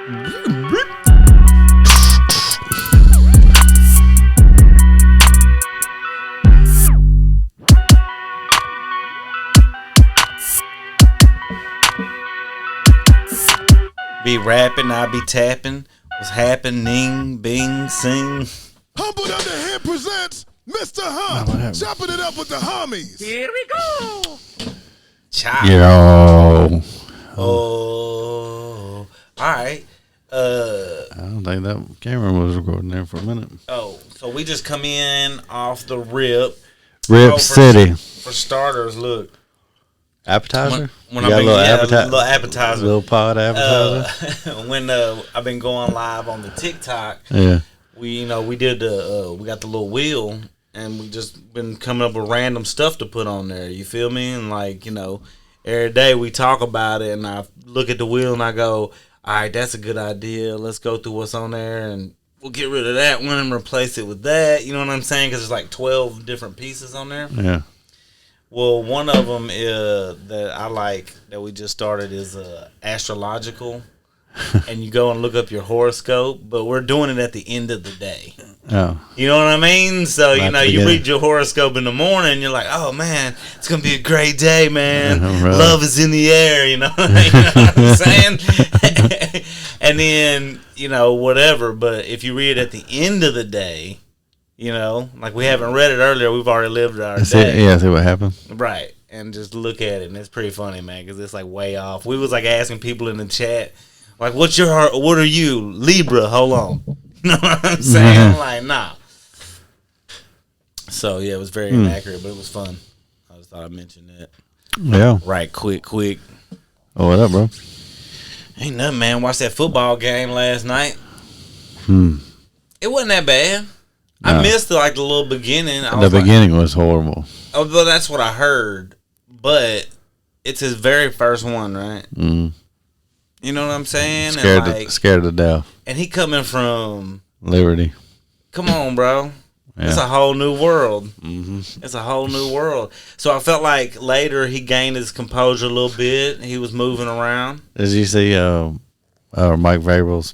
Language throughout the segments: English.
Be rapping, I be tapping. What's happening? Bing, sing. Humbled Under Him presents Mr. Hump, chopping it up with the homies. Here we go. Chop. Yo. Oh. All right. I don't think that camera was recording there for a minute. Oh, so we just come in off the rip. Rip City. For starters, look. Appetizer? When You got I've been, a little appetizer. Little pod appetizer? When I've been going live on the TikTok, Yeah. we did we got the little wheel, and we just been coming up with random stuff to put on there. You feel me? And every day we talk about it, and I look at the wheel and I go, all right, that's a good idea. Let's go through what's on there, and we'll get rid of that one and replace it with that. You know what I'm saying? Because there's like 12 different pieces on there. Yeah. Well, one of them that I like that we just started is astrological, and you go and look up your horoscope, but we're doing it at the end of the day. Oh. You know what I mean? So, Not you together. read your horoscope in the morning, you're like, oh, man, it's going to be a great day, man. Right. Love is in the air, you know what I'm saying? And then, whatever. But if you read it at the end of the day, like we haven't read it earlier, we've already lived our day. See what happened. Right. And just look at it, and it's pretty funny, man, because it's like way off. We was like asking people in the chat, like, what are you? Libra, hold on. You know what I'm saying? I'm like, nah. So, yeah, it was very inaccurate, but it was fun. I just thought I'd mention that. Yeah. Right, quick. Oh, what up, bro? Ain't nothing, man. Watched that football game last night. It wasn't that bad. I missed the little beginning. The beginning was horrible. Oh, well, that's what I heard. But it's his very first one, right? Mm. You know what I'm saying? Scared to death. And he coming from Liberty. Come on, bro. Yeah. It's a whole new world. Mm-hmm. It's a whole new world. So I felt like later he gained his composure a little bit. He was moving around. Did you see Mike Vrabel's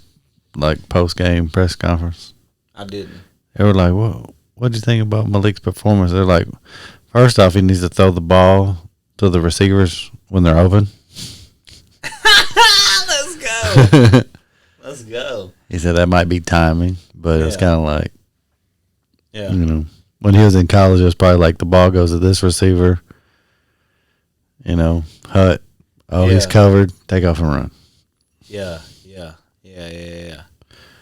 post game press conference? I didn't. They were like, what'd you think about Malik's performance? They're like, first off, he needs to throw the ball to the receivers when they're open. Let's go. Let's go. He said that might be timing, but it's kind of like, yeah. When he was in college, it was probably like the ball goes to this receiver, Hut. Oh, he's covered. Take off and run. Yeah. Yeah,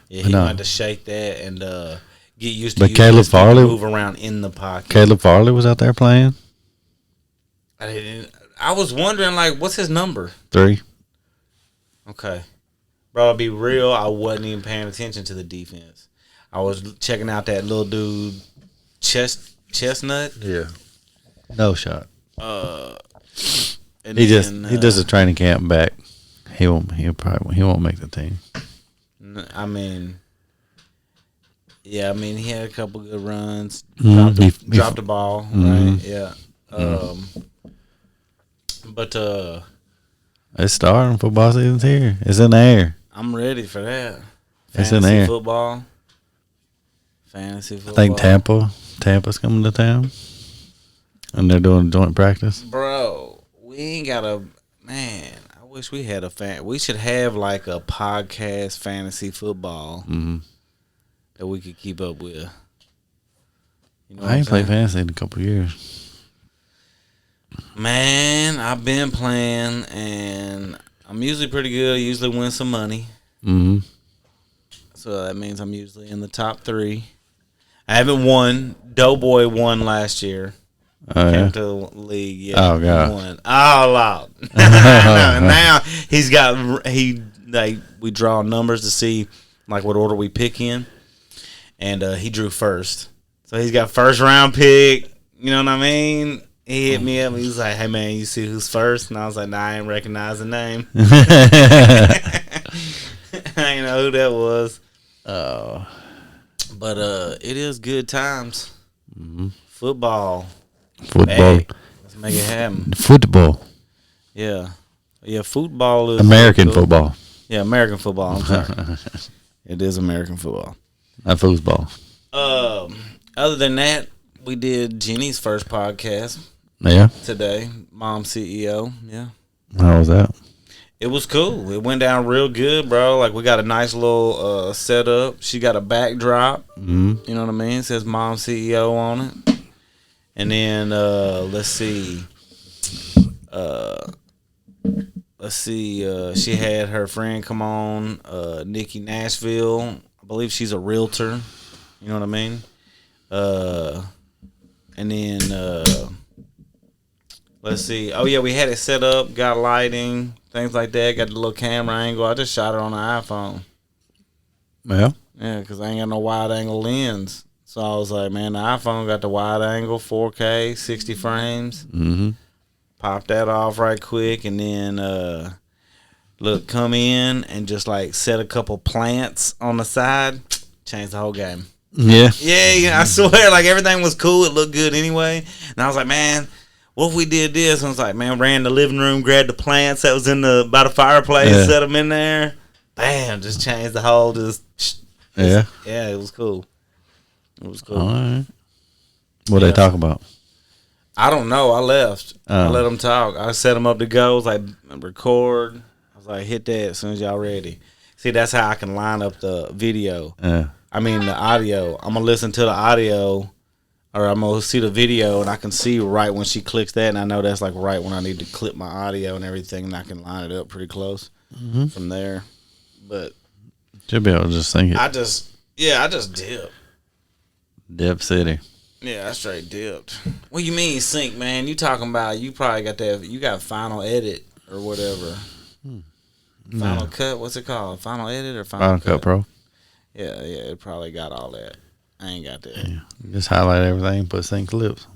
he wanted to shake that and get used to Caleb Farley move around in the pocket. Caleb Farley was out there playing. I was wondering, what's his number? 3. Okay. Bro, I'll be real, I wasn't even paying attention to the defense. I was checking out that little dude, Chestnut. Yeah. No shot. And He does a training camp back. He won't make the team. I mean, he had a couple good runs. Dropped the ball, right? Yeah. But it's starting. Football season's here. It's in the air. I'm ready for that. It's in the air. Fantasy football. I think Tampa's coming to town, and they're doing joint practice. Bro, we ain't got a man. I wish we had we should have a podcast fantasy football that we could keep up with. I ain't played fantasy in a couple of years. Man, I've been playing, and I'm usually pretty good. I usually win some money. Mm-hmm. So that means I'm usually in the top 3. I haven't won. Doughboy won last year. Came to the league. Yeah, oh, God. Won. Oh, Lord. Now we draw numbers to see what order we pick in. And he drew first. So he's got first round pick. You know what I mean? He hit me up and he was like, hey, man, you see who's first? And I was like, nah, I ain't recognize the name. I ain't know who that was. Oh. But it is good times. Mm-hmm. Football. Hey, let's make it happen. Football. Yeah. Yeah, football is American football. Yeah, American football. I'm sorry. It is American football. Not foosball. Other than that, we did Jenny's first podcast Yeah. today. Mom CEO. Yeah. How was that? It was cool. It went down real good, bro. Like, we got a nice little setup. She got a backdrop. Mm-hmm. You know what I mean? It says Mom CEO on it. And then, let's see. She had her friend come on, Nikki Nashville. I believe she's a realtor. You know what I mean? And then, let's see. Oh, yeah, we had it set up, got lighting, things like that. Got the little camera angle. I just shot it on the iPhone. Yeah. Yeah, because I ain't got no wide angle lens. So I was like, man, the iPhone got the wide angle, 4K, 60 frames. Mm-hmm. Pop that off right quick, and then come in and just like set a couple plants on the side. Change the whole game. Yeah. Yeah, I swear, like everything was cool. It looked good anyway. And I was like, man, what if we did this? And I was like, man, ran in the living room, grabbed the plants that was by the fireplace, set them in there. Bam, just changed the whole. Yeah, it was cool. It was cool. All right. What they talk about? I don't know. I left. I let them talk. I set them up to go. I was like, record. I was like, hit that as soon as y'all ready. See, that's how I can line up the video. I mean, the audio. I'm going to listen to the audio, or I'm going to see the video, and I can see right when she clicks that, and I know that's like right when I need to clip my audio and everything, and I can line it up pretty close from there. But should be able to just sync it. I just dipped. Dip City. Yeah, I straight dipped. What you mean sync, man? You talking about you probably got that? You got Final Edit or whatever. Final Cut. What's it called? Final Edit or Final Cut Pro? Yeah, it probably got all that. I ain't got that. Yeah. Just highlight everything, put sync clips.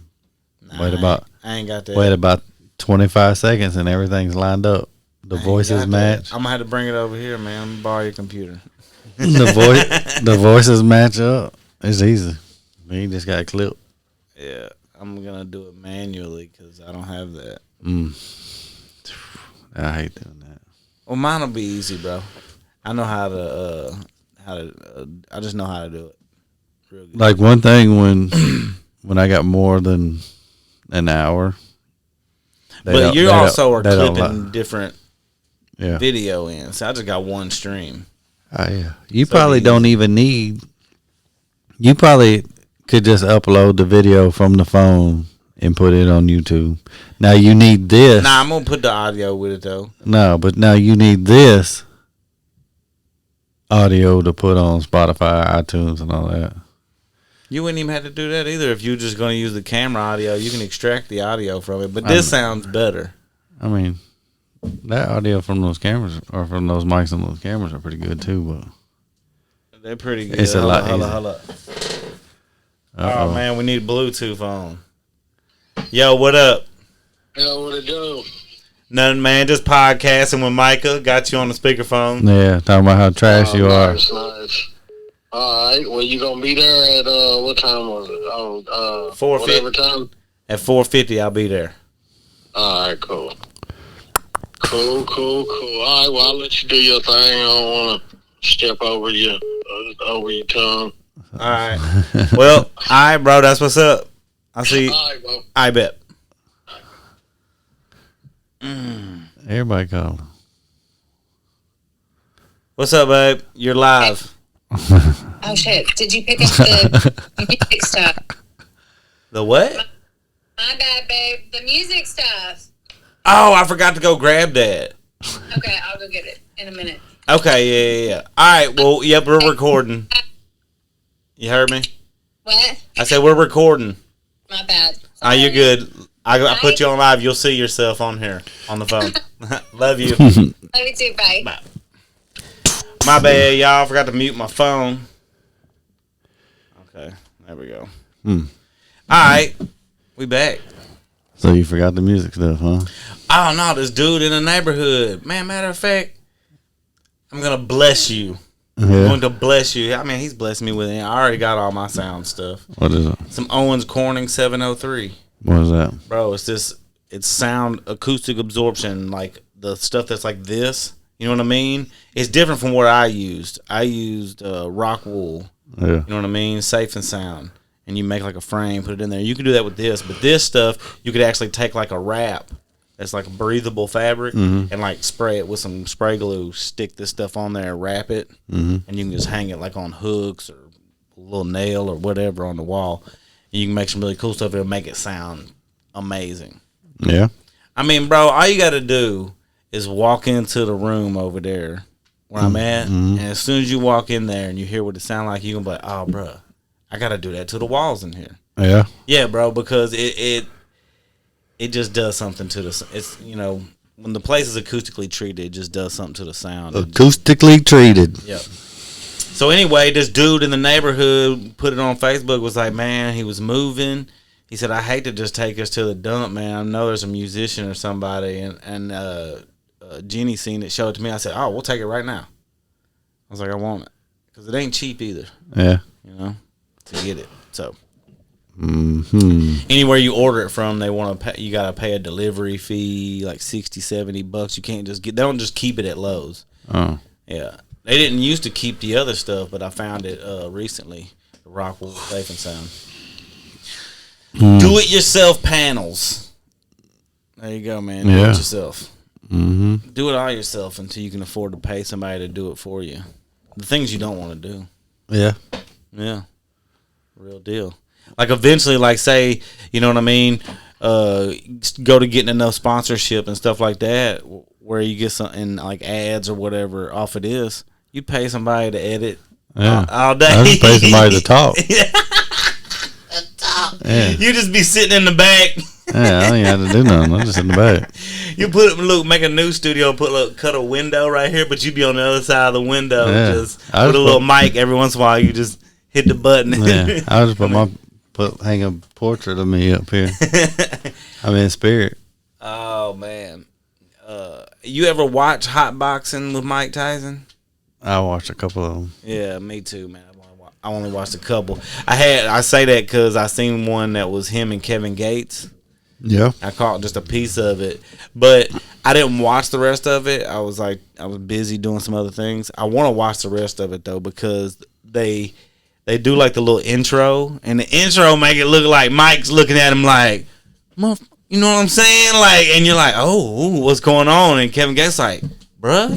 Nah, I ain't got that. Wait about 25 seconds and everything's lined up. The voices match. I'm gonna have to bring it over here, man. I'm gonna borrow your computer. The voices match up. It's easy. You just got a clip. Yeah, I'm gonna do it manually because I don't have that. I hate doing that. Well, mine'll be easy, bro. I know how to. I just know how to do it. Real good. Like one thing when I got more than an hour. But you also are clipping different video in. So I just got one stream. Oh yeah. You probably don't even need. You probably could just upload the video from the phone and put it on YouTube. Now you need this. Nah, I'm gonna put the audio with it though. No, but now you need this audio to put on Spotify, iTunes, and all that. You wouldn't even have to do that either. If you're just gonna use the camera audio, you can extract the audio from it. But this sounds better. I mean, that audio from those cameras or from those mics on those cameras are pretty good too, but they're pretty good. It's a lot easier. Hold up. Oh man, we need Bluetooth on. Yo, what up? Yo, what it do? Nothing, man. Just podcasting with Micah. Got you on the speakerphone. Yeah, talking about how trash you are. Nice. All right. Well, you gonna be there at what time was it? 4:50. Whatever time. At 4:50, I'll be there. All right. Cool. All right. Well, I'll let you do your thing. I don't want to step over your tongue. All right. Well, all right, bro. That's what's up. I'll see you. All right, bro. I bet. Everybody call. What's up, babe? You're live. Oh shit! Did you pick up the music stuff? The what? My bad, babe. The music stuff. Oh, I forgot to go grab that. Okay, I'll go get it in a minute. Okay, yeah. All right. Well, yep, we're recording. You heard me? What? I said we're recording. My bad. Oh, you're good. I put you on live. You'll see yourself on here on the phone. Love you. Love you too. Bye. Bye. My bad, y'all. Forgot to mute my phone. Okay, there we go. All right, we back. So you forgot the music stuff, huh? Oh no, this dude in the neighborhood, man. Matter of fact, I'm gonna bless you. Yeah. I'm going to bless you. I mean, he's blessed me with it. I already got all my sound stuff. What is it? Some Owens Corning 703. What is that? Bro, it's sound acoustic absorption, like the stuff that's like this. You know what I mean? It's different from what I used. I used rock wool. Yeah. You know what I mean? Safe and sound. And you make like a frame, put it in there. You can do that with this, but this stuff you could actually take like a wrap that's like a breathable fabric and like spray it with some spray glue, stick this stuff on there, wrap it, and you can just hang it like on hooks or a little nail or whatever on the wall. And you can make some really cool stuff. It'll make it sound amazing. Yeah. I mean, bro, all you got to do is walk into the room over there where I'm at, and as soon as you walk in there and you hear what it sound like, you gonna be like, oh, bro, I got to do that to the walls in here. Yeah. Yeah, bro, because it just does something to the. It's when the place is acoustically treated, it just does something to the sound. Acoustically treated. Yep. So anyway, this dude in the neighborhood put it on Facebook. Was like, man, he was moving. He said, I hate to just take us to the dump, man. I know there's a musician or somebody, and Jenny seen it, showed it to me. I said, oh, we'll take it right now. I was like, I want it because it ain't cheap either. Yeah. To get it. So. Anywhere you order it from, they want to pay. You gotta pay a delivery fee, like $60-$70. You can't just they don't just keep it at Lowe's. Oh. Yeah, they didn't used to keep the other stuff, but I found it recently. The Rockwool Safe and Sound. Do it yourself panels. There you go, man. Do it yourself. Do it all yourself until you can afford to pay somebody to do it for you. The things you don't want to do. Yeah. Yeah, real deal. Like eventually, like say, you know what I mean, go to getting enough sponsorship and stuff like that, where you get something like ads or whatever off of this, you pay somebody to edit all day. I just pay somebody to talk. Yeah. You just be sitting in the back. Yeah, I ain't have to do nothing. I'm just in the back. You make a new studio, cut a window right here, but you be on the other side of the window, just with a little mic. Every once in a while, you just hit the button. Yeah, I just hang a portrait of me up here. I'm in spirit. Oh man, you ever watch Hot Boxing with Mike Tyson? I watched a couple of them. Yeah, me too, man. I only watched a couple. I say that because I seen one that was him and Kevin Gates. Yeah, I caught just a piece of it, but I didn't watch the rest of it. I was busy doing some other things. I want to watch the rest of it though because they do like the little intro, and the intro make it look like Mike's looking at him like, you know what I'm saying? Like, and you're like, oh, what's going on? And Kevin Gates like, bruh,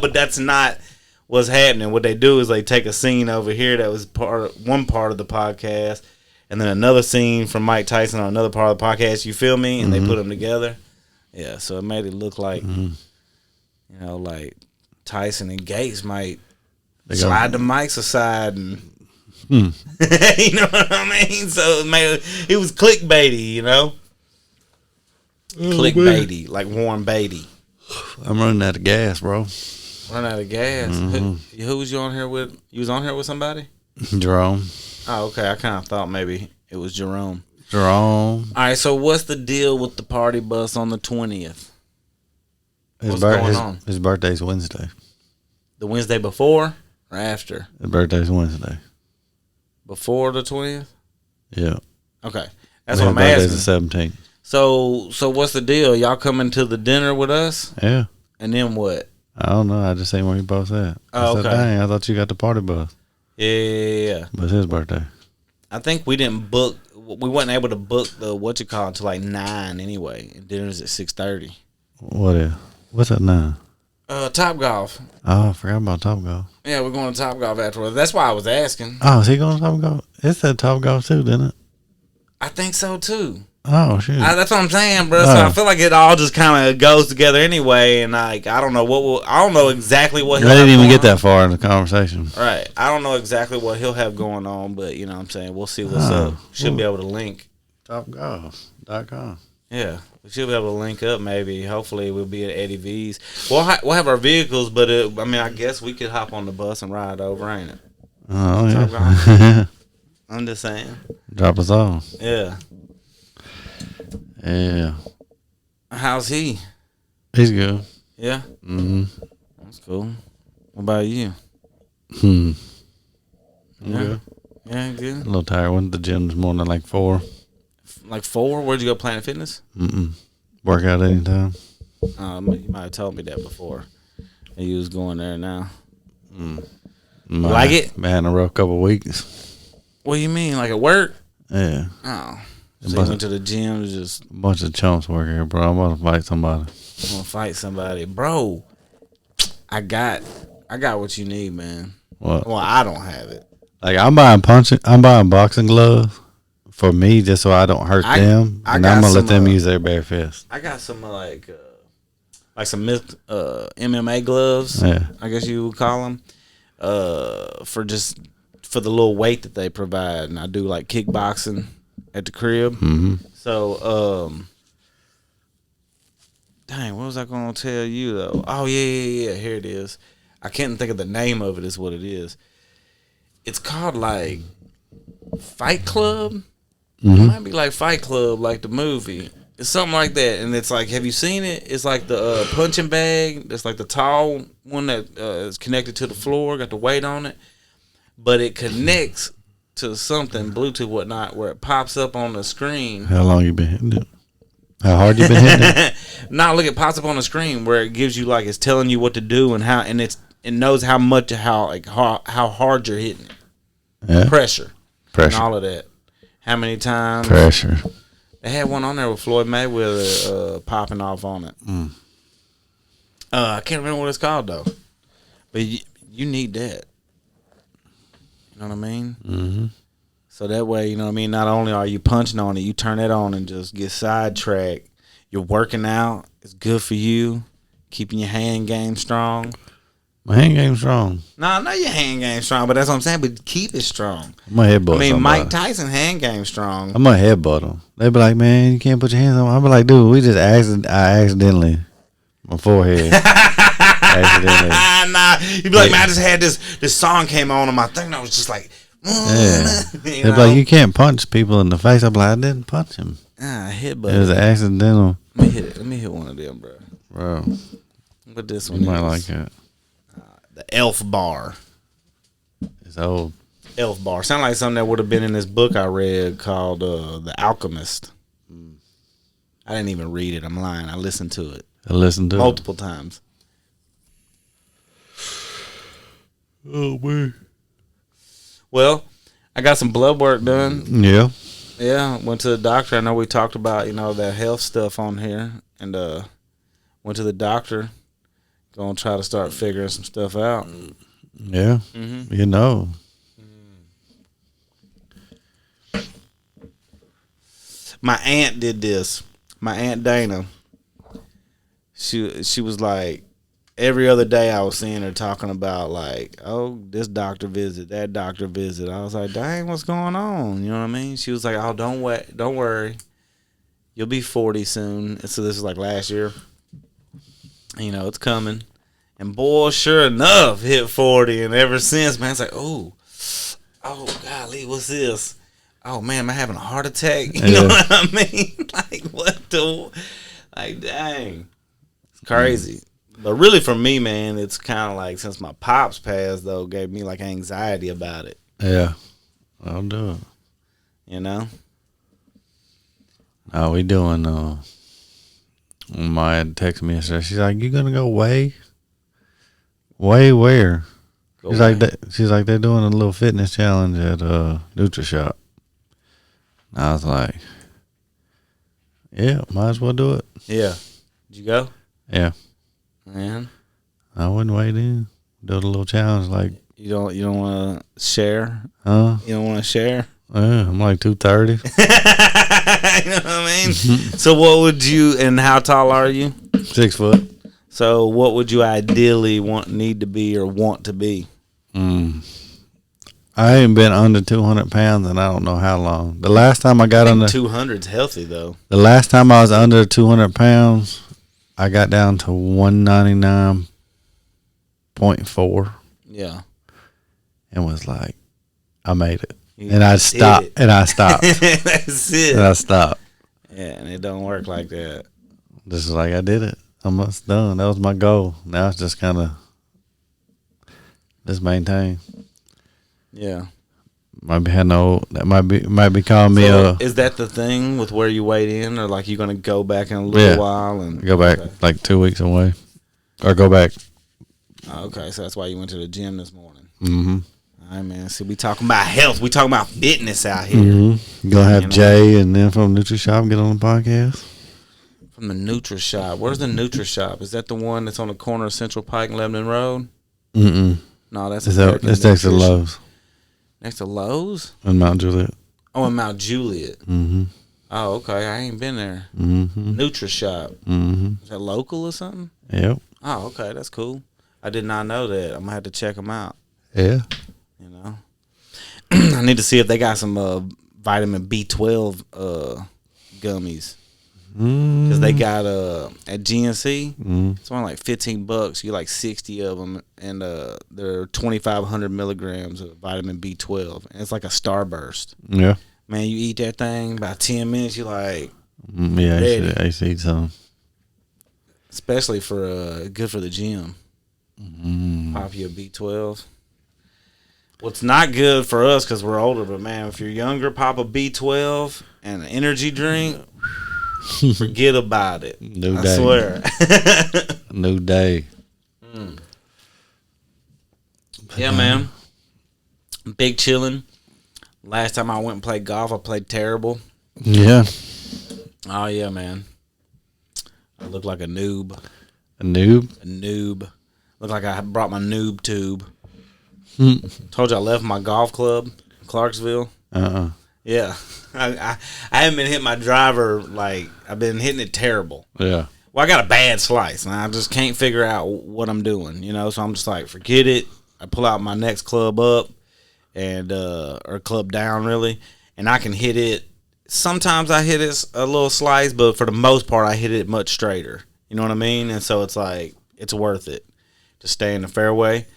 but that's not what's happening. What they do is they take a scene over here that was one part of the podcast, and then another scene from Mike Tyson on another part of the podcast. You feel me? And they put them together. Yeah, so it made it look like, like Tyson and Gates might slide the mics aside and you know what I mean? So it was clickbaity, clickbaity, like Warren Beatty. I'm running out of gas, bro. Run out of gas. Who was you on here with? You was on here with somebody? Jerome. Oh, okay. I kind of thought maybe it was Jerome. All right, so what's the deal with the party bus on the 20th? What's going on? His birthday's Wednesday. The Wednesday before or after? His birthday's Wednesday. Before the 20th? Yeah. Okay. That's what I'm asking. His birthday's the 17th. So what's the deal? Y'all coming to the dinner with us? Yeah. And then what? I don't know. I just seen where you both at. Oh, I said, okay. Dang, I thought you got the party bus. Yeah. But it's his birthday. I think we didn't book. We wasn't able to book the until like 9 anyway. And dinner's at 6:30. What is? What's that now? Top Golf. Oh, I forgot about Top Golf. Yeah, we're going to Top Golf afterwards. That's why I was asking. Oh, is he going to Top Golf? It said Top Golf too, didn't it? I think so too. Oh, shoot. That's what I'm saying, bro. So I feel like it all just kind of goes together anyway, and like I don't know exactly what. I didn't even get that far in the conversation. Right. I don't know exactly what he'll have going on, but you know what I'm saying, we'll see what's up. Should be able to link. TopGolf.com. Yeah, we should be able to link up. Maybe, hopefully, we'll be at Eddie V's. We'll have our vehicles, but I guess we could hop on the bus and ride over, ain't it? Oh yeah. I'm just saying. Drop us off. Yeah. Yeah. How's he? He's good. Yeah. Mm-hmm. That's cool. What about you? I'm Yeah. good. Yeah, good. A little tired. Went to the gym this morning at like 4. Like 4? Where'd you go? Planet Fitness? Work out anytime. You might have told me that before. And you was going there now. Like it? Man, a rough couple weeks. What do you mean? Like at work? Yeah. Oh. So you went to the gym to just... A bunch of chumps work here, bro. I'm about to fight somebody. I'm gonna fight somebody. Bro, I got what you need, man. What? Well, I don't have it. Like, I'm buying boxing gloves for me just so I don't hurt them. I And got I'm going to let some, them use their bare fist. I got some like some MMA gloves. Yeah. I guess you would call them. For the little weight that they provide, and I do like kickboxing at the crib. Mm-hmm. So, dang, what was I gonna tell you though? Oh yeah. Here it is. I can't think of the name of it. Is what it is. It's called like Fight Club. It might be like Fight Club, like the movie. It's something like that, and it's like, have you seen it? It's like the punching bag. It's like the tall one that is connected to the floor, got the weight on it, but it connects to something, Bluetooth, whatnot, where it pops up on the screen. How long you been hitting it? How hard you been hitting it? Now look, it pops up on the screen where it gives you like, it's telling you what to do and how, and it knows how hard you're hitting it. Yeah. Pressure. And all of that. How many times? Pressure. They had one on there with Floyd Mayweather popping off on it. I can't remember what it's called though. But you need that. You know what I mean? Mm-hmm. So that way, you know what I mean, not only are you punching on it, you turn it on and just get sidetracked. You're working out. It's good for you. Keeping your hand game strong. My hand game's strong. No, I know your hand game strong, but that's what I'm saying. But keep it strong. I'm going to headbutt I mean, somebody. Mike Tyson hand game strong. I'm going to headbutt them. They be like, man, you can't put your hands on. I be like, dude, I accidentally, my forehead. accidentally. Nah, you be like, man, I just had this song came on my thing. And I was just like, Yeah. you They know? be like, you can't punch people in the face. I'm like, I didn't punch him. Headbutt. It was accidental. Let me hit it. Let me hit one of them, bro. Bro, What this you one might is? like it. The Elf Bar. It's old. Elf Bar. Sound like something that would have been in this book I read called The Alchemist. I didn't even read it. I'm lying. I listened to it I listened to multiple times. Oh, man. Well, I got some blood work done. Yeah. Yeah, went to the doctor. I know we talked about, that health stuff on here. And went to the doctor. Gonna try to start figuring some stuff out. Yeah. Mm-hmm. You know. My aunt did this. My Aunt Dana. She was like, every other day I was seeing her talking about like, oh, this doctor visit, that doctor visit. I was like, dang, what's going on? You know what I mean? She was like, oh, don't worry. You'll be 40 soon. So this is like last year. It's coming. And boy, sure enough, hit 40. And ever since, man, it's like, oh, golly, what's this? Oh, man, am I having a heart attack? You know what I mean? Like, what the? Like, dang. It's crazy. But really for me, man, it's kind of like, since my pops passed, though, gave me like anxiety about it. Yeah. I'll do it. You know? No, we doing, my dad texted me yesterday. She's like, you gonna go weigh? Weigh where? She's like, they're doing a little fitness challenge at NutriShop. And I was like, yeah, might as well do it. Yeah. Did you go? Yeah. Man. I wouldn't wait in. Do a little challenge like, You don't want to share? huh? You don't want to share? Yeah, I'm like 230. You know what I mean? So what would you, and how tall are you? 6 foot. So what would you ideally need to be or want to be? I ain't been under 200 pounds and I don't know how long. The last time I got under 200's healthy though. The last time I was under 200 pounds, I got down to 199.4 Yeah. and was like, I made it. You And I did stopped. it. And I stopped. That's it. And I stopped. Yeah, and it don't work like that. This is like, I did it. I'm almost done. That was my goal. Now it's just kind of just maintain. Yeah. Might be might be calling me is that the thing with where you weighed in, or like you're gonna go back in a little while and go back like 2 weeks away, or go back. Oh, okay, so that's why you went to the gym this morning. Mm-hmm. All right, man. See, we talking about health. We talking about fitness out here. Mm-hmm. Gonna have Jay and then from NutriShop get on the podcast. From the NutriShop. Where's the NutriShop? Is that the one that's on the corner of Central Pike and Lebanon Road? Mm-mm. No, that's next to Lowe's. Next to Lowe's? In Mount Juliet. Oh, in Mount Juliet. Mm-hmm. Oh, okay. I ain't been there. Mm-hmm. NutriShop. Mm-hmm. Is that local or something? Yep. Oh, okay. That's cool. I did not know that. I'm going to have to check them out. Yeah. You know? I need to see if they got some vitamin B12 gummies. Because they got at GNC, it's only like $15. You get like 60 of them, and they're 2,500 milligrams of vitamin B12, and it's like a Starburst. Yeah. Man, you eat that thing about 10 minutes, you're like, yeah, I used to eat some. Especially for good for the gym. Pop your B12. What's not good for us because we're older, but man, if you're younger, pop a B12 and an energy drink. Forget about it. New I day. swear. New day. Yeah, man. Big chilling. Last time I went and played golf, I played terrible. Yeah. Oh, yeah, man. I look like a noob. A noob? A noob. Look like I brought my noob tube. Told you I left my golf club in Clarksville. Yeah. I haven't been hitting my driver, like, I've been hitting it terrible. Yeah. Well, I got a bad slice, and I just can't figure out what I'm doing, you know? So I'm just like, forget it. I pull out my next club up, and or club down, really, and I can hit it. Sometimes I hit it a little slice, but for the most part, I hit it much straighter. You know what I mean? And so it's like, it's worth it to stay in the fairway.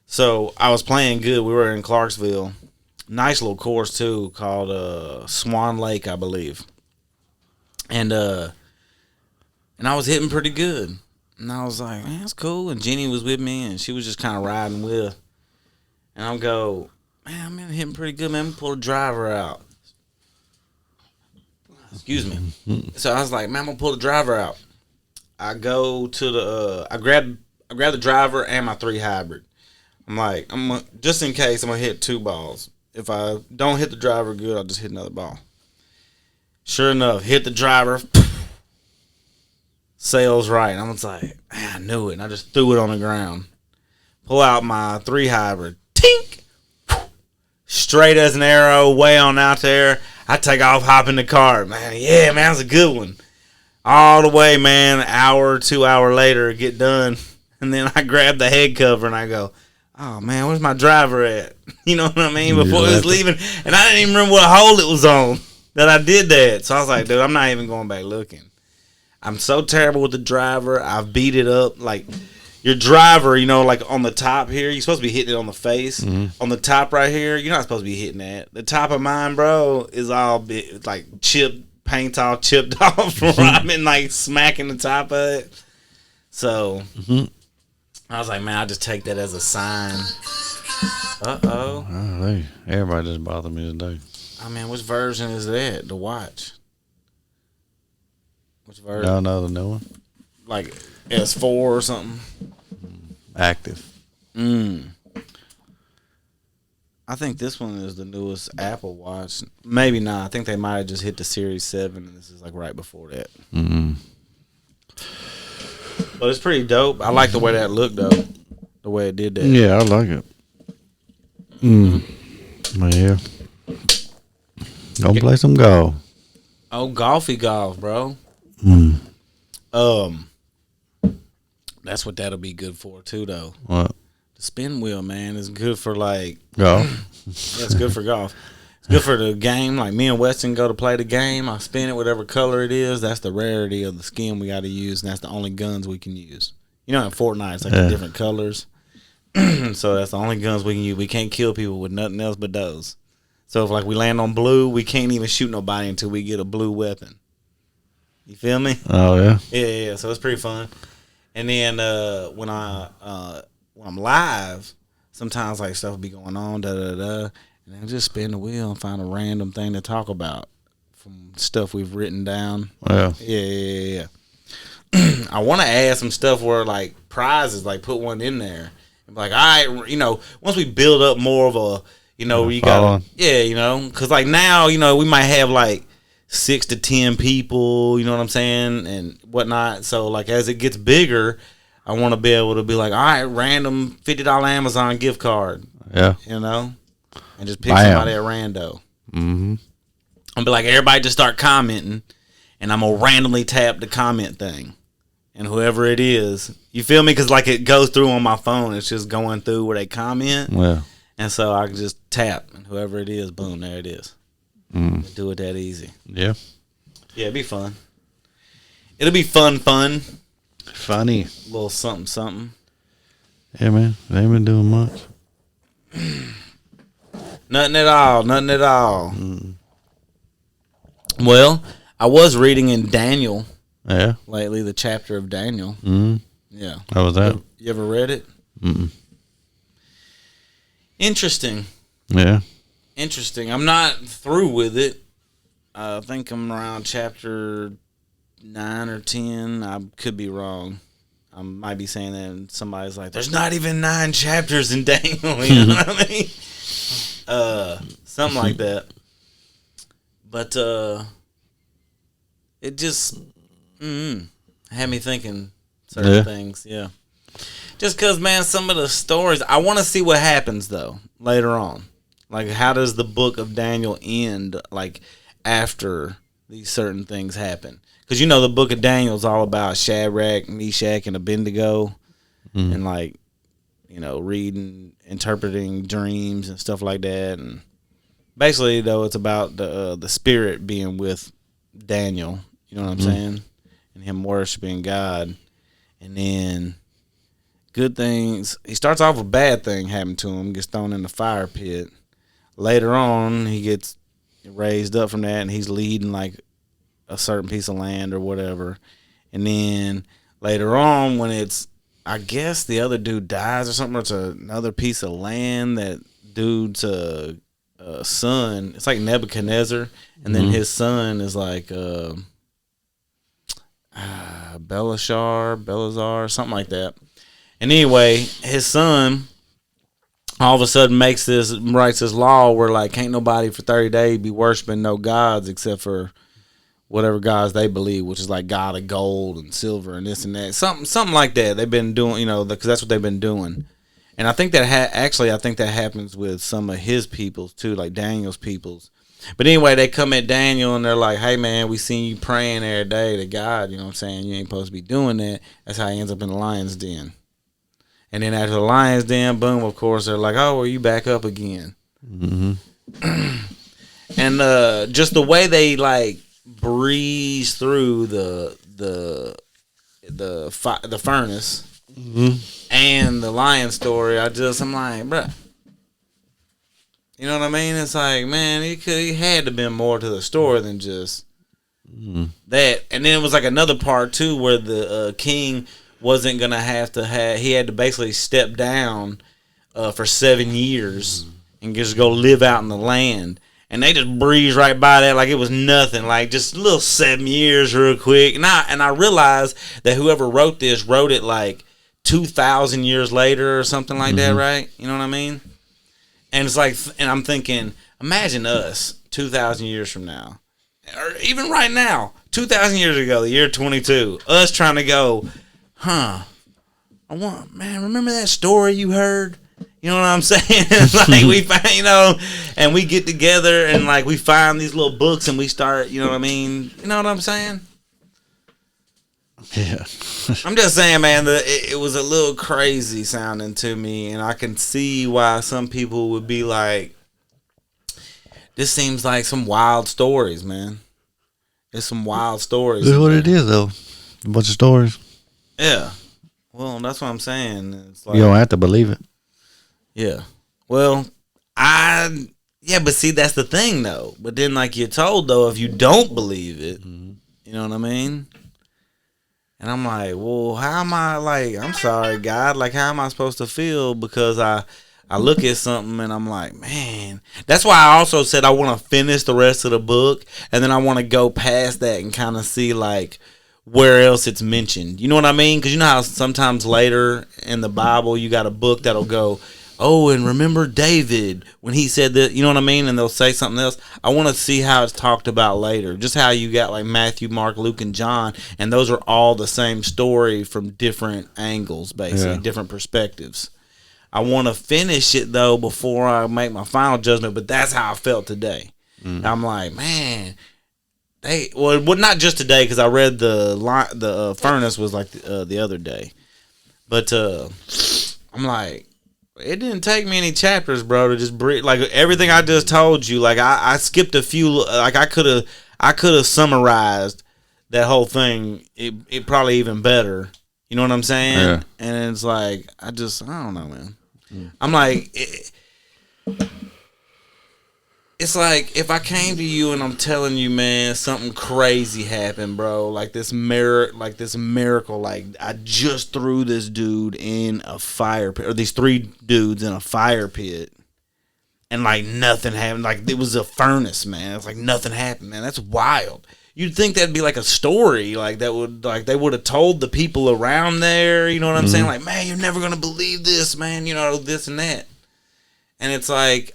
So I was playing good. We were in Clarksville. Nice little course too, called Swan Lake, I believe. And I was hitting pretty good. And I was like, man, that's cool. And Jenny was with me, and she was just kind of riding with. And I'll go, man, I'm hitting pretty good, man. Pull the driver out. Excuse me. So I was like, man, I'm gonna pull the driver out. I go to the I grab the driver and my 3 hybrid. I'm like, just in case, I'm gonna hit 2 balls. If I don't hit the driver good, I'll just hit another ball. Sure enough, hit the driver. Sails right. And I was like, man, I knew it. And I just threw it on the ground. Pull out my 3 hybrid. Tink! Straight as an arrow, way on out there. I take off, hop in the car. Man, yeah, man, that was a good one. All the way, man, an hour, 2 hour later, get done. And then I grab the head cover and I go, oh, man, where's my driver at? You know what I mean? Before it was leaving. And I didn't even remember what hole it was on that I did that. So I was like, dude, I'm not even going back looking. I'm so terrible with the driver. I've beat it up. Like, your driver, you know, like on the top here, you're supposed to be hitting it on the face. On the top right here, you're not supposed to be hitting that. The top of mine, bro, is all like chipped, paint all chipped off from where I've been like smacking the top of it. So I was like, man, I'll just take that as a sign. Oh, everybody just bothered me today. I mean, which version is that to watch? Which version? Y'all know the new one? Like S4 or something? Active. I think this one is the newest Apple Watch. Maybe not. I think they might have just hit the Series 7, and this is like right before that. But it's pretty dope. I like the way that looked, though. The way it did that. Yeah, I like it. But yeah. Go play some golf. Oh, golfy golf, bro. That's what that'll be good for, too, though. What? The spin wheel, man, is good for, like... Golf? Yeah, it's good for golf. It's good for the game. Like, me and Weston go to play the game. I spin it whatever color it is. That's the rarity of the skin we got to use, and that's the only guns we can use. You know, in Fortnite, it's like the different colors. So that's the only guns we can use. We can't kill people with nothing else but those. So if, like, we land on blue, we can't even shoot nobody until we get a blue weapon. You feel me? Oh, yeah? Yeah. So it's pretty fun. And then when I'm live, sometimes like stuff will be going on, and and then just spin the wheel and find a random thing to talk about from stuff we've written down. Well, Yeah. I want to add some stuff where like prizes, like put one in there. And be like, all right, you know, once we build up more of a, you know, you got, you know, because like now, you know, we might have like 6 to 10 people, you know what I'm saying, and whatnot. So like as it gets bigger, I want to be able to be like, all right, random $50 Amazon gift card. Yeah. You know, and just pick somebody at rando. Mm-hmm. I'll be like, everybody just start commenting, and I'm gonna randomly tap the comment thing. And whoever it is, you feel me? Because like it goes through on my phone. It's just going through where they comment. Well, and so I can just tap, and whoever it is, boom, there it is. Do it that easy. Yeah. Yeah, it'd be fun. It'll be fun. Funny. A little something. Yeah, man. They ain't been doing much. Nothing at all. Well, I was reading in Daniel. Yeah. Lately, the chapter of Daniel. Yeah. How was that? You ever read it? Interesting. Yeah. Interesting. I'm not through with it. I think I'm around chapter 9 or 10. I could be wrong. I might be saying that and somebody's like, there's not even 9 chapters in Daniel. You know what I mean? Something like that. But it just had me thinking certain things. Yeah. Just because, man, some of the stories, I want to see what happens, though, later on. Like, how does the book of Daniel end, like, after these certain things happen? Because, you know, the book of Daniel is all about Shadrach, Meshach, and Abednego. And, like, you know, reading, interpreting dreams and stuff like that. And basically, though, it's about the spirit being with Daniel. You know what I'm saying? And him worshiping God. And then good things. He starts off with a bad thing happening to him. Gets thrown in the fire pit. Later on, he gets raised up from that, and he's leading, like, a certain piece of land or whatever. And then later on, when it's, I guess the other dude dies or something, or it's another piece of land that dude's son, it's like Nebuchadnezzar, and then his son is like Belshazzar, something like that. And anyway, his son all of a sudden writes this law where like can't nobody for 30 days be worshiping no gods except for whatever gods they believe, which is like God of gold and silver and this and that, something like that. They've been doing, you know, because that's what they've been doing. And I think that I think that happens with some of his peoples too, like Daniel's peoples. But anyway, they come at Daniel and they're like, hey man, we seen you praying every day to God, you know what I'm saying? You ain't supposed to be doing that. That's how he ends up in the lion's den. And then after the lion's den, boom, of course, they're like, oh, well, you back up again. And just the way they like breeze through the furnace and the lion story, I'm like, bruh. You know what I mean? It's like, man, he had to have been more to the story than just that. And then it was like another part too where the king wasn't gonna he had to basically step down for 7 years and just go live out in the land. And they just breezed right by that like it was nothing, like just a little 7 years real quick. And I realized that whoever wrote this wrote it like 2,000 years later or something like that, right? You know what I mean? And it's like, and I'm thinking, imagine us 2,000 years from now, or even right now, 2,000 years ago, the year 22, us trying to go, remember that story you heard? You know what I'm saying? It's like we find, you know, and we get together and like we find these little books and we start, you know what I mean? You know what I'm saying? Yeah. I'm just saying, man, it was a little crazy sounding to me, and I can see why some people would be like, this seems like some wild stories, man. It's some wild stories. That's what it is, though. A bunch of stories. Yeah. Well, that's what I'm saying. It's like, you don't have to believe it. Yeah. Well, but see, that's the thing, though. But then, like you're told, though, if you don't believe it, you know what I mean? And I'm like, well, how am I, like, I'm sorry, God, like, how am I supposed to feel? Because I I look at something and I'm like, man. That's why I also said I want to finish the rest of the book, and then I want to go past that and kind of see like where else it's mentioned. You know what I mean? Because you know how sometimes later in the Bible you got a book that'll go, oh, and remember David when he said that, you know what I mean? And they'll say something else. I want to see how it's talked about later. Just how you got like Matthew, Mark, Luke, and John, and those are all the same story from different angles, basically, different perspectives. I want to finish it, though, before I make my final judgment, but that's how I felt today. I'm like, man, well, not just today, because I read the Furnace was like the other day. But I'm like, it didn't take me any chapters, bro, to just breathe. Like, everything I just told you, like, I skipped a few, like, I could have summarized that whole thing, it probably even better. You know what I'm saying? Yeah. And it's like, I don't know, man. I'm like, it's like if I came to you and I'm telling you, man, something crazy happened, bro. Like this miracle. Like I just threw this dude in a fire pit, or these 3 dudes in a fire pit, and like nothing happened. Like it was a furnace, man. It's like nothing happened, man. That's wild. You'd think that'd be like a story, like that would, like they would have told the people around there, you know what I'm saying? Like, man, you're never gonna believe this, man, you know, this and that. And it's like,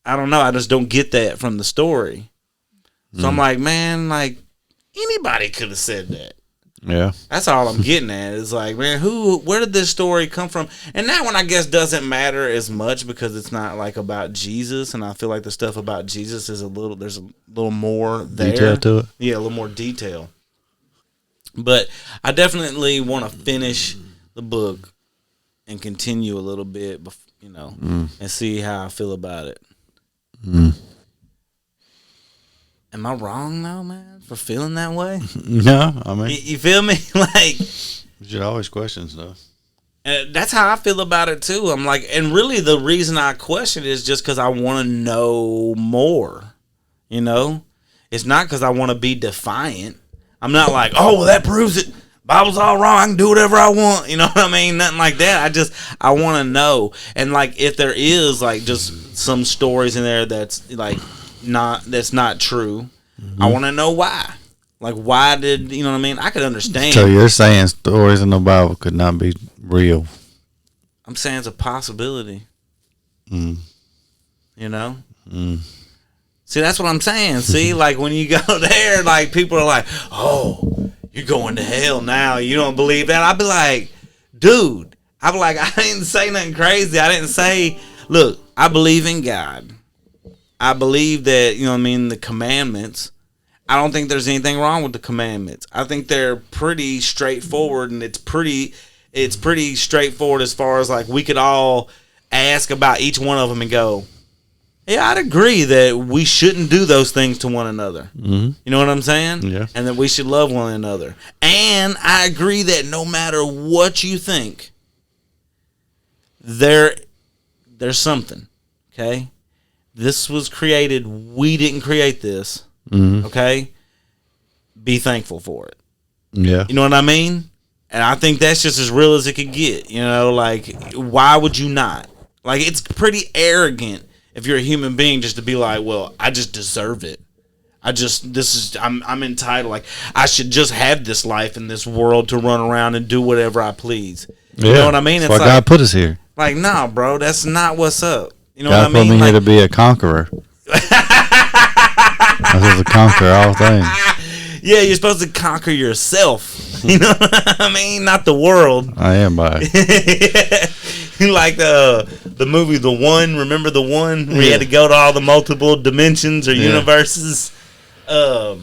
I don't know, I just don't get that from the story. So I'm like, man, like anybody could have said that. Yeah. That's all I'm getting at. It's like, man, where did this story come from? And that one, I guess, doesn't matter as much because it's not like about Jesus, and I feel like the stuff about Jesus is there's a little more there. Detail to it. Yeah, a little more detail. But I definitely want to finish the book and continue a little bit, you know, and see how I feel about it. Am I wrong though, man, for feeling that way? No, I mean, You feel me? Like, you should always question stuff. that's how I feel about it too. I'm like, and really the reason I question it is just because I want to know more. You know, it's not because I want to be defiant. I'm not like, oh, well, that proves it. Bible's all wrong. I can do whatever I want. You know what I mean? Nothing like that. I want to know. And like, if there is like just some stories in there that's like that's not true, I want to know why. Like, why did, you know what I mean? I could understand. So you're saying stories in the Bible could not be real? I'm saying it's a possibility. You know? See, that's what I'm saying. See, like when you go there, like people are like, oh, you're going to hell now. You don't believe that? I'd be like, dude, I didn't say nothing crazy. I didn't say, look, I believe in God. I believe that, you know what I mean, the commandments. I don't think there's anything wrong with the commandments. I think they're pretty straightforward, and it's pretty straightforward as far as like we could all ask about each one of them and go, yeah, I'd agree that we shouldn't do those things to one another. You know what I'm saying? Yeah. And that we should love one another. And I agree that no matter what you think, there's something, okay? This was created. We didn't create this. Okay? Be thankful for it. Yeah. You know what I mean? And I think that's just as real as it could get. You know, like, why would you not? Like, it's pretty arrogant if you're a human being just to be like, well, I just deserve it. I'm entitled. Like, I should just have this life in this world to run around and do whatever I please. You know what I mean? That's it's why like, God put us here. Like, nah, bro, that's not what's up. You know God what I mean? put me Like, here to be a conqueror. I'm supposed to conquer all things. yeah, you're supposed to conquer yourself. You know what I mean? Not the world. I am by it. Like the movie The One. Remember The One? Where you had to go to all the multiple dimensions or universes. So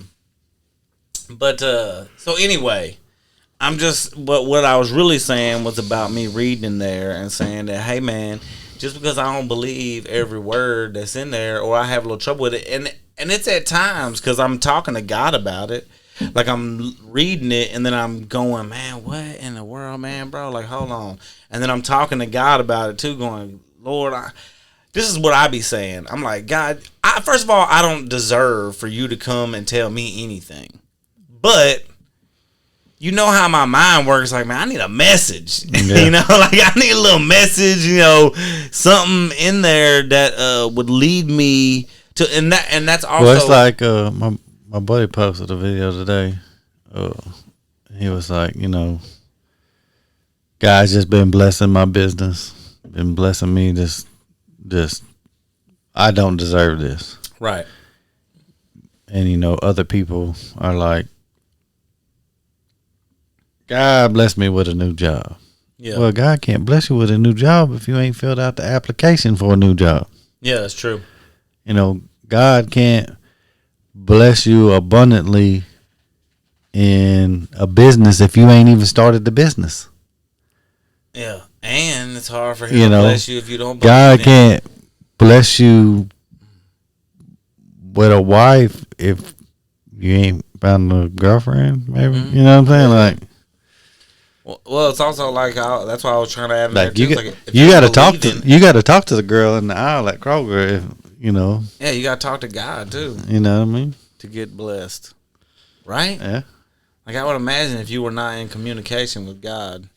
anyway, I'm just what I was really saying was about me reading in there and saying that, hey man, just because I don't believe every word that's in there, or I have a little trouble with it, and it's at times because I'm talking to God about it. Like, I'm reading it, and then I'm going, man, what in the world, man, bro? Like, hold on. And then I'm talking to God about it, too, going, Lord, this is what I be saying. I'm like, God, first of all, I don't deserve for you to come and tell me anything. But you know how my mind works. Like, man, I need a message. Yeah. You know, like I need a little message. You know, something in there that would lead me to, and that's also. Well, it's like my buddy posted a video today. He was like, you know, God's just been blessing my business, been blessing me. Just I don't deserve this, right. and you know, other people are like, God bless me with a new job. Yeah. Well, God can't bless you with a new job if you ain't filled out the application for a new job. Yeah, that's true. You know, God can't bless you abundantly in a business if you ain't even started the business. Yeah, and it's hard for him You to know, bless you if you don't. God believe in can't bless you with a wife if you ain't found a girlfriend, maybe. Mm-hmm. You know what I'm saying? Like, Well, it's also like that's why I was trying to add in like there you too. got, If you got to believe talk to in- you got to talk to the girl in the aisle at Kroger. If you know, Yeah, you got to talk to God too you know what I mean? to get blessed, right? Yeah. Like I would imagine if you were not in communication with God.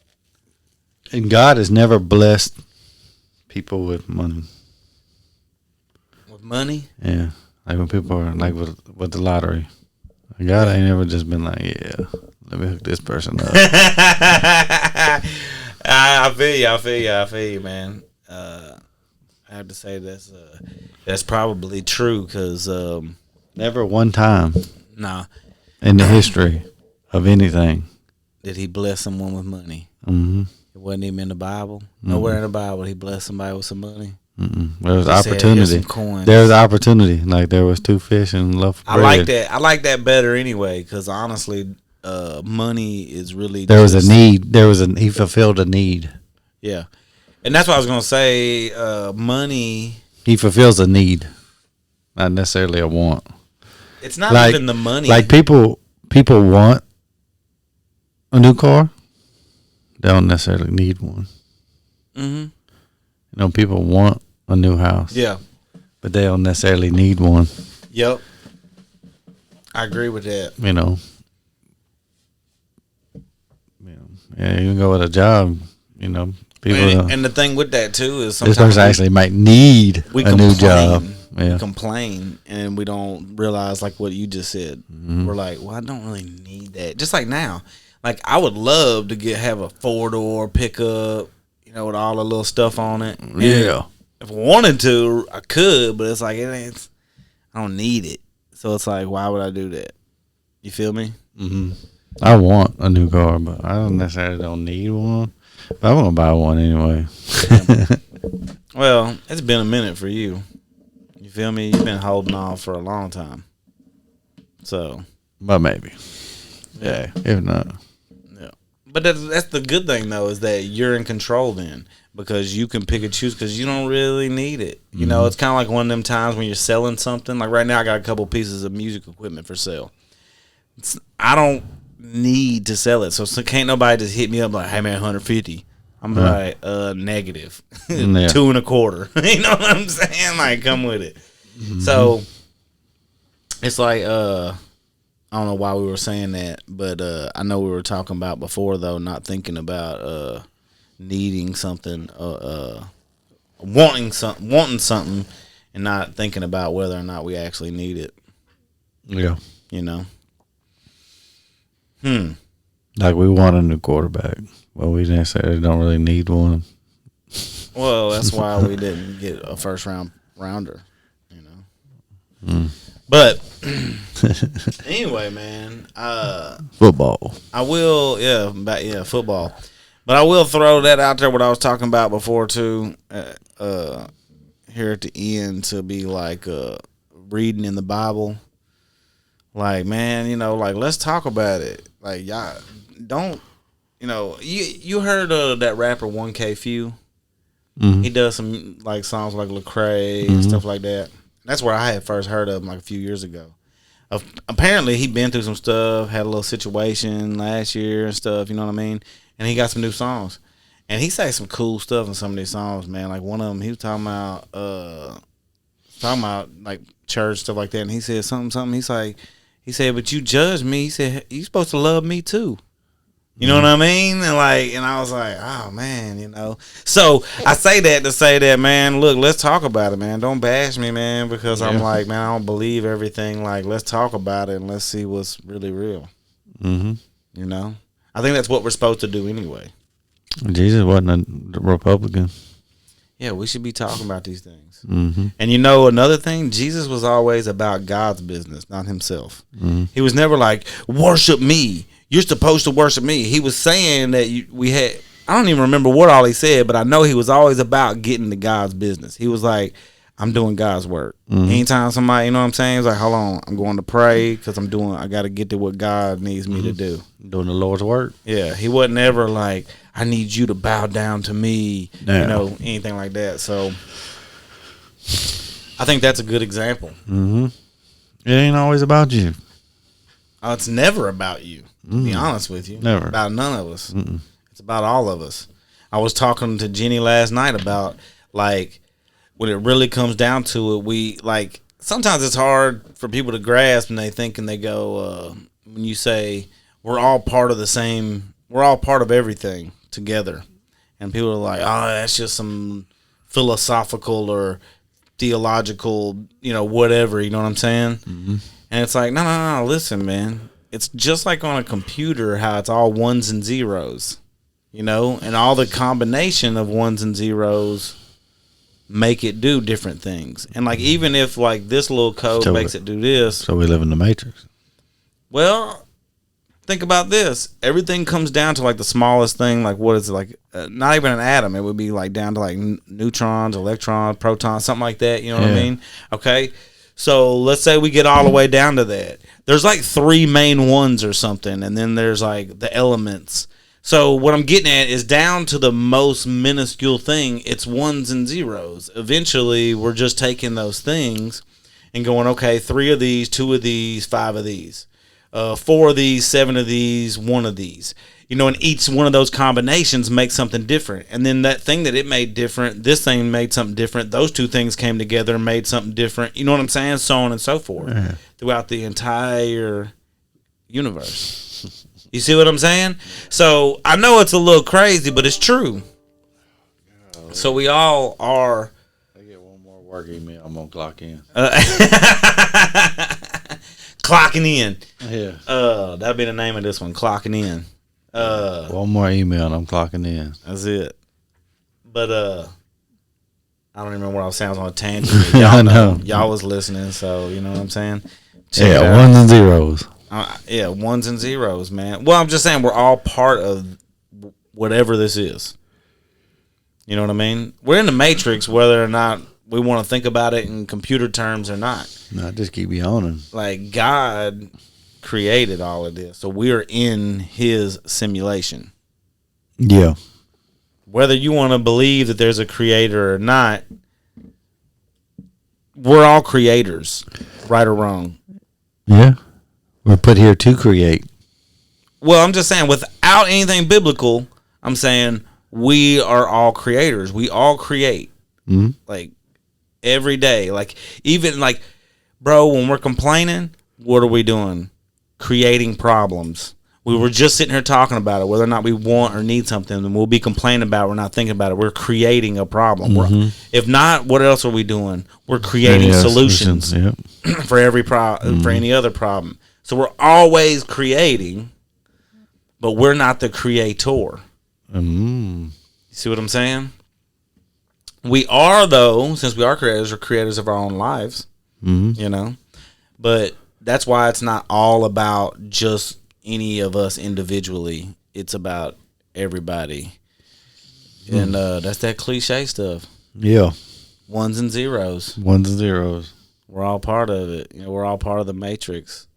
And God has never blessed people with money. With money? Yeah, like when people are like with the lottery, God ain't ever just been like, yeah, let me hook this person up. I feel you, man. I have to say that's probably true because Never one time nah, in the history of anything. did he bless someone with money? Mm-hmm. It wasn't even in the Bible. Nowhere in the Bible he blessed somebody with some money. There was He said, "Here's opportunity. some coins." There was opportunity. Like there was 2 fish and a loaf of I bread. like that. I like that better anyway because honestly, money is really There was a just- need. He fulfilled a need. Yeah, and that's what I was gonna say. Money. He fulfills a need, not necessarily a want. It's not Like- even the money. Like people want a new car. They don't necessarily need one. hmm You know, people want a new house. Yeah. But they don't necessarily need one. Yep. I agree with that. You know. Yeah, you can go with a job. You know, people. And the thing with that too is This sometimes person actually might need we a new job. Yeah. We complain and we don't realize like what you just said. Mm-hmm. We're like, well, I don't really need that. Just like now, like I would love to have a 4-door pickup, you know, with all the little stuff on it. And Yeah. if I wanted to, I could, but it's like it ain't. I don't need it, so it's like, why would I do that? You feel me? Mm-hmm. I want a new car, but I don't necessarily don't need one. But I'm gonna buy one anyway. Well, it's been a minute for you. You feel me? You've been holding off for a long time. So, But maybe. Yeah. If not. yeah. But that's the good thing though, is that you're in control then, because you can pick and choose because you don't really need it. You know, it's kind of like one of them times when you're selling something. Like right now, I got a couple pieces of music equipment for sale. I don't need to sell it, so can't nobody just hit me up like, "Hey man, 150." I'm like, negative, Yeah. 2.25. You know what I'm saying? Like, come with it. So it's like, I don't know why we were saying that, but I know we were talking about before though, not thinking about needing something, wanting something, and not thinking about whether or not we actually need it. Yeah. You know. Like we want a new quarterback. Well, we necessarily don't really need one. Well, that's why we didn't get a first rounder, you know. But anyway, man, Football. I will, football. But I will throw that out there. What I was talking about before too, here at the end, to be like reading in the Bible. Like, man, you know, like let's talk about it. Like, y'all don't. You know, you heard that rapper 1K Few? Mm-hmm. He does some like songs like Lecrae and stuff like that. That's where I had first heard of him like a few years ago. Apparently, he'd been through some stuff, had a little situation last year and stuff. You know what I mean? And he got some new songs, and he sang some cool stuff in some of these songs, man. Like one of them, he was talking about like church stuff like that, and he said something. He said, "But you judge me." He said, "You supposed to love me too." You know what I mean? And I was like, oh man, you know. So I say that to say that, man, look, let's talk about it, man. Don't bash me, man, because I'm like, man, I don't believe everything. Like, let's talk about it and let's see what's really real. Mm-hmm. You know? I think that's what we're supposed to do anyway. Jesus wasn't a Republican. Yeah, we should be talking about these things. Mm-hmm. And you know another thing? Jesus was always about God's business, not himself. Mm-hmm. He was never like, worship me. You're supposed to worship me. He was saying that I don't even remember what all he said, but I know he was always about getting to God's business. He was like, I'm doing God's work. Mm-hmm. Anytime somebody, you know what I'm saying? He's like, hold on, I'm going to pray because I got to get to what God needs me to do. Doing the Lord's work. Yeah, he wasn't ever like, I need you to bow down to me, No. you know, anything like that. So I think that's a good example. Mm-hmm. It ain't always about you. It's never about you, to be honest with you. Never. About none of us. It's about all of us. I was talking to Jenny last night about, like, when it really comes down to it, we, like, sometimes it's hard for people to grasp and they think and they go, when you say, we're all part of the same, we're all part of everything together. And people are like, oh, that's just some philosophical or theological, you know, whatever, you know what I'm saying? Mm-hmm. And it's like, no, listen, man. It's just like on a computer how it's all ones and zeros, you know? And all the combination of ones and zeros make it do different things. And, like, even if, like, this little code makes it do this. So we live in the Matrix. Well, think about this. Everything comes down to, like, the smallest thing. Like, what is it? Like, not even an atom. It would be, like, down to, like, neutrons, electrons, protons, something like that. You know what I mean? Okay. So let's say we get all the way down to that. There's like 3 main ones or something, and then there's like the elements. So what I'm getting at is down to the most minuscule thing, it's ones and zeros. Eventually, we're just taking those things and going, okay, 3 of these, 2 of these, 5 of these, 4 of these, 7 of these, 1 of these. You know, and each one of those combinations makes something different. And then that thing that it made different, this thing made something different. Those 2 things came together and made something different. You know what I'm saying? So on and so forth throughout the entire universe. You see what I'm saying? So I know it's a little crazy, but it's true. So we all are. I get one more work email. I'm going to clock in. Clocking in. Yeah. That'll be the name of this one, Clocking In. One more email and I'm clocking in. That's it. But I don't even remember what I was saying. I was on a tangent. Y'all know. Y'all was listening, so you know what I'm saying? Ones and zeros. Ones and zeros, man. Well, I'm just saying we're all part of whatever this is. You know what I mean? We're in the Matrix, whether or not we want to think about it in computer terms or not. No, just keep yawning. Like, God created all of this, so we're in his simulation. Yeah. Whether you want to believe that there's a creator or not, we're all creators, right or wrong. Yeah. We're put here to create. Well, I'm just saying, without anything biblical, I'm saying we are all creators. We all create. Mm-hmm. Like, every day. Like, even, like, bro, when we're complaining, what are we doing? Creating problems. We were just sitting here talking about it, whether or not we want or need something, and we'll be complaining about it. We're not thinking about it. We're creating a problem. Mm-hmm. If not, what else are we doing? We're creating solutions for every for any other problem. So we're always creating, but we're not the creator. Mm-hmm. You see what I'm saying? We are, though, since we are creators, we're creators of our own lives. Mm-hmm. You know? But that's why it's not all about just any of us individually. It's about everybody. And that's that cliche stuff. Yeah. Ones and zeros. Ones and zeros. We're all part of it. You know, we're all part of the Matrix.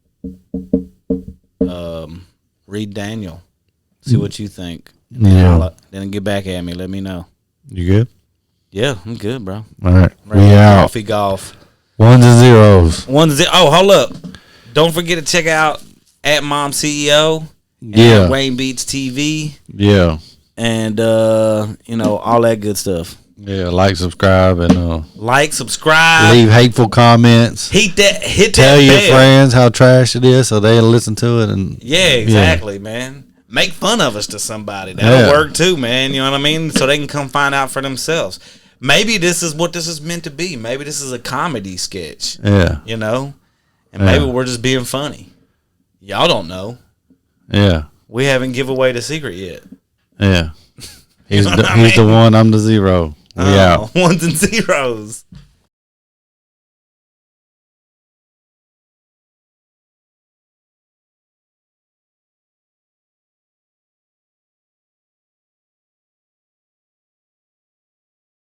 Read Daniel. See what you think. Yeah. Then get back at me. Let me know. You good? Yeah, I'm good, bro. All right. Ready We to out. Coffee golf. Ones and zeros. Oh, hold up. Don't forget to check out at Mom CEO. Yeah. Wayne Beats TV. Yeah. And, you know, all that good stuff. Yeah. Like, subscribe, and Like, subscribe. leave hateful comments. Hit Tell that your bell. friends how trash it is so they'll listen to it. And Yeah, exactly, man. make fun of us to somebody. That'll work too, man. You know what I mean? So they can come find out for themselves. Maybe this is what this is meant to be. Maybe this is a comedy sketch. Yeah. You know? And maybe we're just being funny. Y'all don't know. Yeah. We haven't give away the secret yet. Yeah. He's the one, I'm the zero. We out. Ones and zeros.